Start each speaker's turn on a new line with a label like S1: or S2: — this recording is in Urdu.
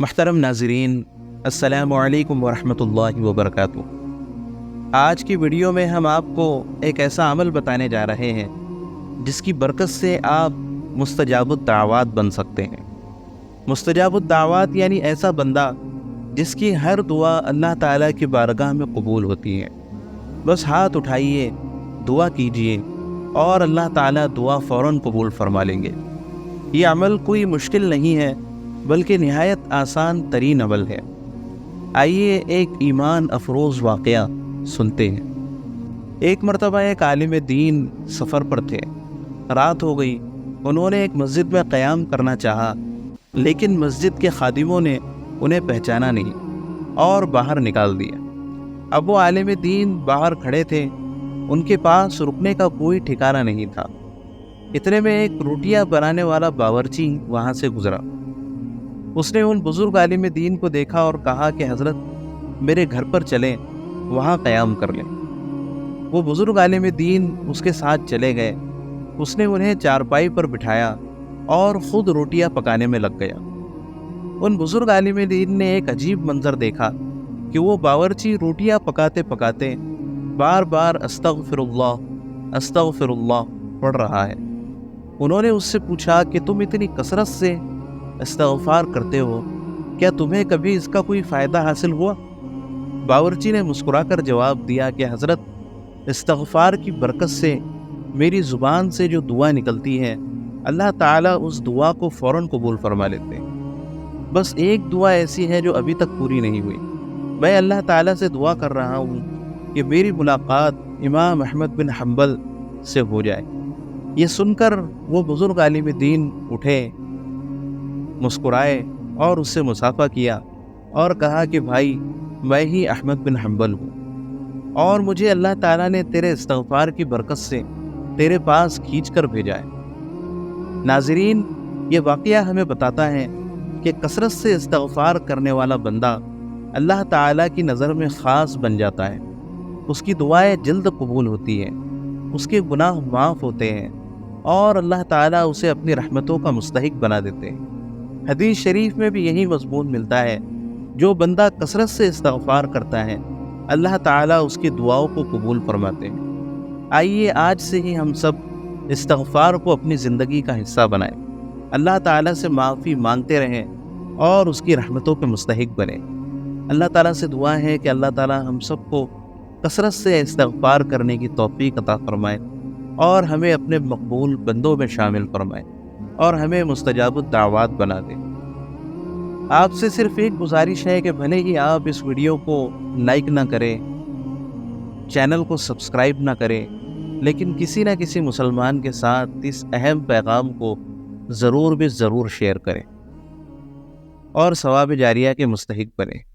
S1: محترم ناظرین، السلام علیکم ورحمۃ اللہ وبرکاتہ۔ آج کی ویڈیو میں ہم آپ کو ایک ایسا عمل بتانے جا رہے ہیں جس کی برکت سے آپ مستجاب الدعوات بن سکتے ہیں۔ مستجاب الدعوات یعنی ایسا بندہ جس کی ہر دعا اللہ تعالیٰ کی بارگاہ میں قبول ہوتی ہے۔ بس ہاتھ اٹھائیے، دعا کیجئے اور اللہ تعالیٰ دعا فوراً قبول فرما لیں گے۔ یہ عمل کوئی مشکل نہیں ہے بلکہ نہایت آسان ترین عمل ہے۔ آئیے ایک ایمان افروز واقعہ سنتے ہیں۔ ایک مرتبہ ایک عالم دین سفر پر تھے۔ رات ہو گئی، انہوں نے ایک مسجد میں قیام کرنا چاہا، لیکن مسجد کے خادموں نے انہیں پہچانا نہیں اور باہر نکال دیا۔ اب وہ عالم دین باہر کھڑے تھے، ان کے پاس رکنے کا کوئی ٹھکانہ نہیں تھا۔ اتنے میں ایک روٹیاں بنانے والا باورچی وہاں سے گزرا۔ اس نے ان بزرگ عالم دین کو دیکھا اور کہا کہ حضرت میرے گھر پر چلیں، وہاں قیام کر لیں۔ وہ بزرگ عالم دین اس کے ساتھ چلے گئے۔ اس نے انہیں چارپائی پر بٹھایا اور خود روٹیاں پکانے میں لگ گیا۔ ان بزرگ عالم دین نے ایک عجیب منظر دیکھا کہ وہ باورچی روٹیاں پکاتے پکاتے بار بار استغفر اللہ پڑھ رہا ہے۔ انہوں نے اس سے پوچھا کہ تم اتنی کثرت سے استغفار کرتے ہو، کیا تمہیں کبھی اس کا کوئی فائدہ حاصل ہوا؟ باورچی نے مسکرا کر جواب دیا کہ حضرت استغفار کی برکت سے میری زبان سے جو دعا نکلتی ہے، اللہ تعالیٰ اس دعا کو فوراً قبول فرما لیتے ہیں۔ بس ایک دعا ایسی ہے جو ابھی تک پوری نہیں ہوئی۔ میں اللہ تعالیٰ سے دعا کر رہا ہوں کہ میری ملاقات امام احمد بن حنبل سے ہو جائے۔ یہ سن کر وہ بزرگ عالم دین اٹھے، مسکرائے اور اس سے مصافحہ کیا اور کہا کہ بھائی، میں ہی احمد بن حنبل ہوں اور مجھے اللہ تعالیٰ نے تیرے استغفار کی برکت سے تیرے پاس کھینچ کر بھیجا ہے۔ ناظرین، یہ واقعہ ہمیں بتاتا ہے کہ کثرت سے استغفار کرنے والا بندہ اللہ تعالیٰ کی نظر میں خاص بن جاتا ہے۔ اس کی دعائیں جلد قبول ہوتی ہیں، اس کے گناہ معاف ہوتے ہیں اور اللہ تعالیٰ اسے اپنی رحمتوں کا مستحق بنا دیتے ہیں۔ حدیث شریف میں بھی یہی مضمون ملتا ہے، جو بندہ کثرت سے استغفار کرتا ہے اللہ تعالیٰ اس کی دعاؤں کو قبول فرماتے ہیں۔ آئیے آج سے ہی ہم سب استغفار کو اپنی زندگی کا حصہ بنائیں، اللہ تعالیٰ سے معافی مانگتے رہیں اور اس کی رحمتوں کے مستحق بنیں۔ اللہ تعالیٰ سے دعا ہے کہ اللہ تعالیٰ ہم سب کو کثرت سے استغفار کرنے کی توفیق عطا فرمائے اور ہمیں اپنے مقبول بندوں میں شامل فرمائے اور ہمیں مستجاب الدعوات بنا دے۔ آپ سے صرف ایک گزارش ہے کہ بھلے ہی آپ اس ویڈیو کو لائک نہ کریں، چینل کو سبسکرائب نہ کریں، لیکن کسی نہ کسی مسلمان کے ساتھ اس اہم پیغام کو ضرور شیئر کریں اور ثواب جاریہ کے مستحق بنیں۔